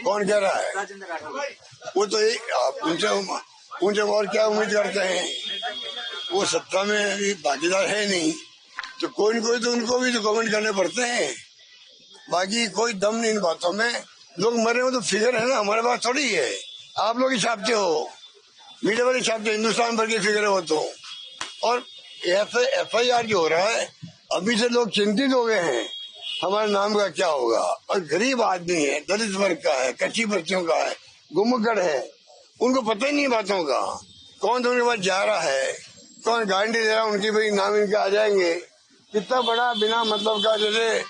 कौन कह रहा है? वो तो उनसे और क्या उम्मीद करते हैं? वो सत्ता में अभी भागीदार है नहीं, तो कोई न कोई तो उनको भी तो कमेंट करने पड़ते हैं। बाकी कोई दम नहीं इन बातों में। लोग मरे हो तो फिगर है ना, हमारे पास थोड़ी है। आप लोग ही छापते हो, मीडिया वाले छापते, हिंदुस्तान भर की फिगर हो तो। और FIR जो हो रहा है, अभी से लोग चिंतित हो गए हैं हमारे नाम का क्या होगा। और गरीब आदमी है, दलित वर्ग का है, कच्ची बच्चियों का है, गुमगढ़ है, उनको पता ही नहीं बातों का। कौन तो उनके पास जा रहा है, कौन गारंटी दे रहा है उनकी भाई नाम इनके आ जाएंगे। कितना बड़ा बिना मतलब का, जैसे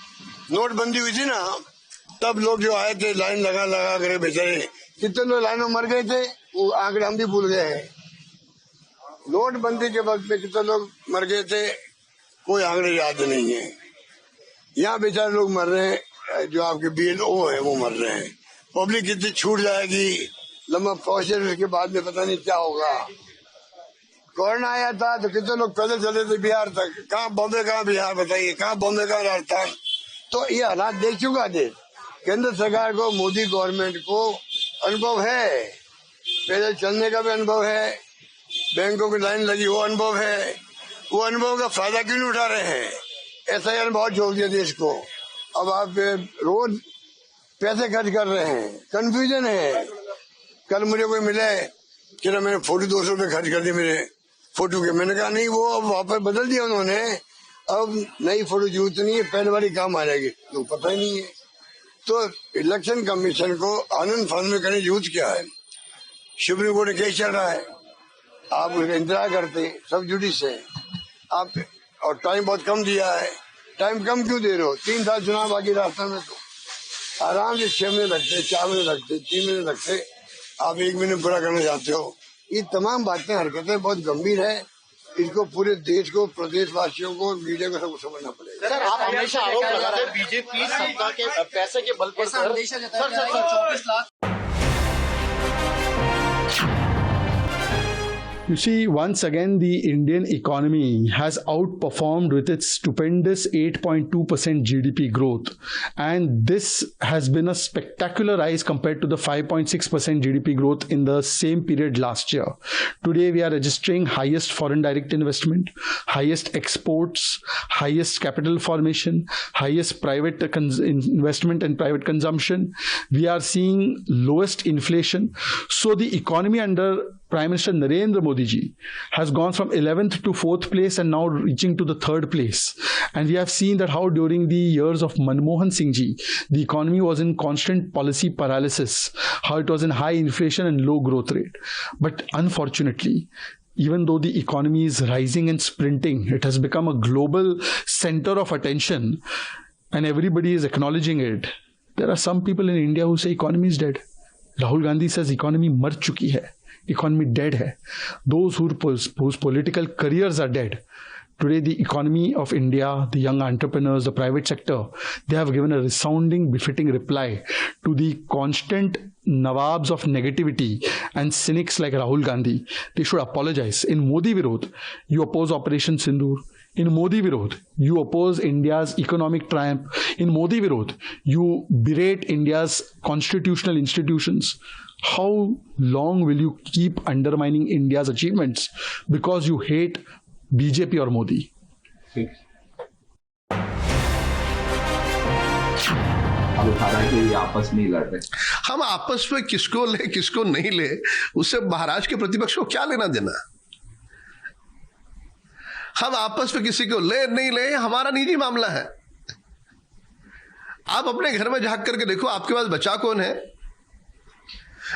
नोटबंदी हुई थी ना, तब लोग जो आए थे लाइन लगा लगा कर बेचारे, कितने लोग लाइन में मर गए थे, वो आंकड़े हम भी भूल गए हैं। नोटबंदी के वक्त में कितने लोग मर गए थे, कोई आंकड़े याद नहीं है। यहाँ बेचारे लोग मर रहे हैं, जो आपके BLO है वो मर रहे हैं। पब्लिक कितनी छूट जाएगी, लंबा प्रोसेस, उसके बाद में पता नहीं क्या होगा। कोरोना आया था तो कितने लोग पैदल चले थे बिहार तक, कहाँ बॉम्बे कहाँ बिहार, बताइए कहाँ बॉम्बे कहाँ राजस्थान। तो ये हालात देख चुका देश। केंद्र सरकार को, मोदी गवर्नमेंट को अनुभव है, पैदल चलने का भी अनुभव है, बैंकों की लाइन लगी वो अनुभव है। वो अनुभव का फायदा क्यों नहीं उठा रहे हैं? SIR बहुत जोड़ दिया देश को। अब आप रोज पैसे खर्च कर रहे हैं, कंफ्यूजन है। कल मुझे कोई मिले कि ना मैंने फोटो 200 रुपये खर्च कर दी मेरे फोटो के। मैंने कहा नहीं, वो अब वापस बदल दिया उन्होंने, अब नई फोटो जरूरत नहीं है, पहले वाली काम आ जाएगी। तो पता ही नहीं है। तो इलेक्शन कमीशन को आनंद फानंद में करने जरूरत क्या है? सुप्रीम कोर्ट केस चल रहा है, आप उसका इंतजार करते, सब जुडिस है आप, और टाइम बहुत कम दिया है। टाइम कम क्यों दे रहे हो? 3 साल चुनाव बाकी रास्ते में, तो आराम से 6 महीने लगते, 4 महीने लगते, 3 महीने लगते, आप 1 महीने पूरा करना चाहते हो। ये तमाम बातें, हरकतें बहुत गंभीर है। इसको पूरे देश को, प्रदेशवासियों को, मीडिया को सबको समझना पड़ेगा। सर, आप हमेशा आरोप लगाते हैं बीजेपी सत्ता के पैसे के बल पर। Sir 24 lakh. You see, once again, the Indian economy has outperformed with its stupendous 8.2% GDP growth. And this has been a spectacular rise compared to the 5.6% GDP growth in the same period last year. Today, we are registering highest foreign direct investment, highest exports, highest capital formation, highest private investment and private consumption. We are seeing lowest inflation. So the economy under Prime Minister Narendra Modi ji has gone from 11th to 4th place and now reaching to the 3rd place. And we have seen that how during the years of Manmohan Singh ji, the economy was in constant policy paralysis, how it was in high inflation and low growth rate. But unfortunately, even though the economy is rising and sprinting, it has become a global center of attention and everybody is acknowledging it. There are some people in India who say economy is dead. Rahul Gandhi says economy mar chuki hai. Economy dead hai. Those whose political careers are dead. Today, the economy of India, the young entrepreneurs, the private sector, they have given a resounding, befitting reply to the constant nawabs of negativity and cynics like Rahul Gandhi. They should apologize. In Modi Virod, you oppose Operation Sindoor. In Modi Virod, you oppose India's economic triumph. In Modi Virod, you berate India's constitutional institutions. How long will you keep undermining India's achievements because you hate BJP or Modi? अब उठा रहा है कि आपस में लड़ रहे। हम आपस में किसको ले किसको नहीं ले, उससे महाराष्ट्र के प्रतिपक्ष को क्या लेना देना? हम आपस में किसी को ले नहीं ले, हमारा निजी मामला है। आप अपने घर में झांक करके देखो, आपके पास बचा कौन है?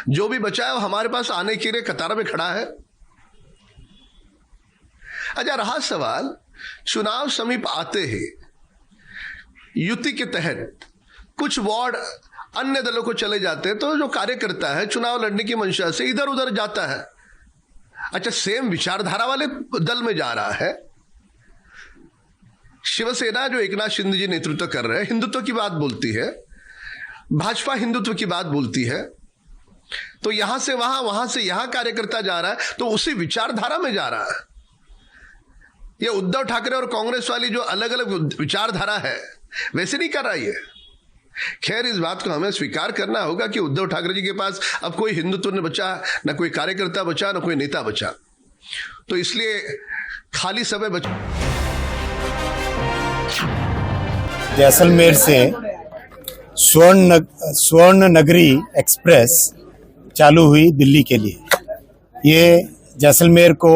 जो भी बचा है वो हमारे पास आने के लिए कतार में खड़ा है। अच्छा, रहा सवाल, चुनाव समीप आते ही युति के तहत कुछ वार्ड अन्य दलों को चले जाते हैं, तो जो कार्यकर्ता है चुनाव लड़ने की मंशा से इधर उधर जाता है। अच्छा, सेम विचारधारा वाले दल में जा रहा है। शिवसेना जो एकनाथ शिंदे जी नेतृत्व कर रहे हैं, हिंदुत्व की बात बोलती है, भाजपा हिंदुत्व की बात बोलती है, तो यहां से वहां, वहां से यहां कार्यकर्ता जा रहा है, तो उसी विचारधारा में जा रहा है। ये उद्धव ठाकरे और कांग्रेस वाली जो अलग अलग विचारधारा है, वैसे नहीं कर रहा है। खैर, इस बात को हमें स्वीकार करना होगा कि उद्धव ठाकरे जी के पास अब कोई हिंदुत्व न बचा, न कोई कार्यकर्ता बचा, न कोई नेता बचा। तो इसलिए खाली समय बचा। जैसलमेर से स्वर्ण नगरी एक्सप्रेस चालू हुई दिल्ली के लिए। ये जैसलमेर को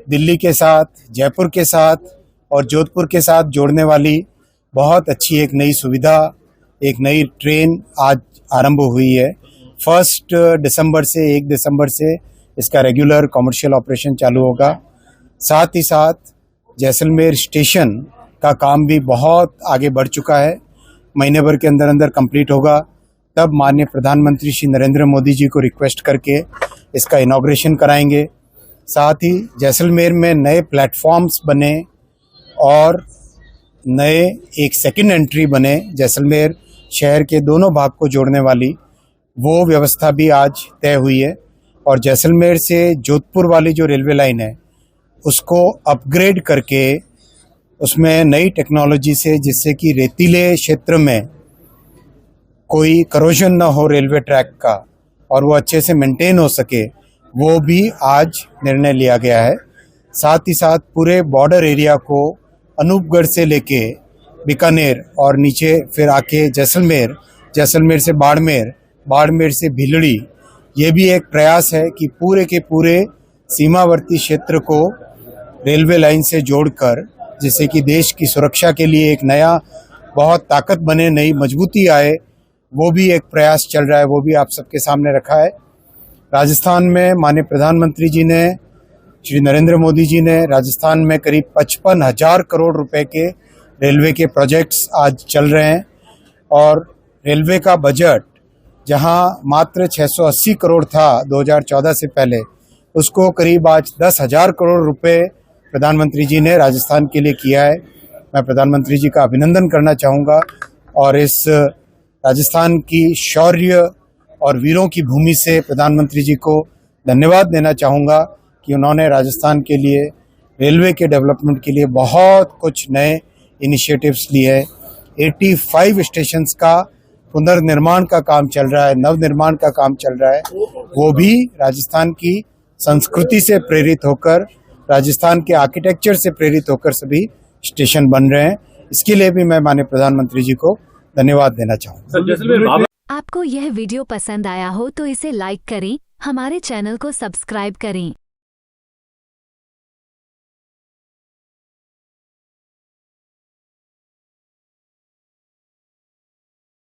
दिल्ली के साथ, जयपुर के साथ और जोधपुर के साथ जोड़ने वाली बहुत अच्छी एक नई सुविधा, एक नई ट्रेन आज आरंभ हुई है। 1 दिसंबर से 1 दिसंबर से इसका रेगुलर कमर्शियल ऑपरेशन चालू होगा। साथ ही साथ जैसलमेर स्टेशन का काम भी बहुत आगे बढ़ चुका है, महीने भर के अंदर अंदर कंप्लीट होगा। तब माननीय प्रधानमंत्री श्री नरेंद्र मोदी जी को रिक्वेस्ट करके इसका इनॉग्रेशन कराएंगे। साथ ही जैसलमेर में नए प्लेटफॉर्म्स बने और नए एक सेकंड एंट्री बने जैसलमेर शहर के दोनों भाग को जोड़ने वाली, वो व्यवस्था भी आज तय हुई है। और जैसलमेर से जोधपुर वाली जो रेलवे लाइन है उसको अपग्रेड करके उसमें नई टेक्नोलॉजी से, जिससे कि रेतीले क्षेत्र में कोई करोजन ना हो रेलवे ट्रैक का और वो अच्छे से मेंटेन हो सके, वो भी आज निर्णय लिया गया है। साथ ही साथ पूरे बॉर्डर एरिया को अनूपगढ़ से लेके बीकानेर और नीचे फिर आके जैसलमेर, जैसलमेर से बाड़मेर, बाड़मेर से भिलड़ी, ये भी एक प्रयास है कि पूरे के पूरे सीमावर्ती क्षेत्र को रेलवे लाइन से जोड़कर, जिससे कि देश की सुरक्षा के लिए एक नया बहुत ताकत बने, नई मजबूती आए, वो भी एक प्रयास चल रहा है, वो भी आप सबके सामने रखा है। राजस्थान में माननीय प्रधानमंत्री जी ने, श्री नरेंद्र मोदी जी ने राजस्थान में करीब 55,000 करोड़ रुपए के रेलवे के प्रोजेक्ट्स आज चल रहे हैं। और रेलवे का बजट जहां मात्र 680 करोड़ था 2014 से पहले, उसको करीब आज 10,000 करोड़ रुपए प्रधानमंत्री जी ने राजस्थान के लिए किया है। मैं प्रधानमंत्री जी का अभिनंदन करना चाहूँगा और इस राजस्थान की शौर्य और वीरों की भूमि से प्रधानमंत्री जी को धन्यवाद देना चाहूँगा कि उन्होंने राजस्थान के लिए रेलवे के डेवलपमेंट के लिए बहुत कुछ नए इनिशिएटिव्स लिए हैं। 85 स्टेशंस का पुनर्निर्माण का काम चल रहा है, नवनिर्माण का काम चल रहा है। वो भी राजस्थान की संस्कृति से प्रेरित होकर, राजस्थान के आर्किटेक्चर से प्रेरित होकर सभी स्टेशन बन रहे हैं। इसके लिए भी मैं माननीय प्रधानमंत्री जी को धन्यवाद देना चाहूँगा। आपको यह वीडियो पसंद आया हो तो इसे लाइक करें, हमारे चैनल को सब्सक्राइब करें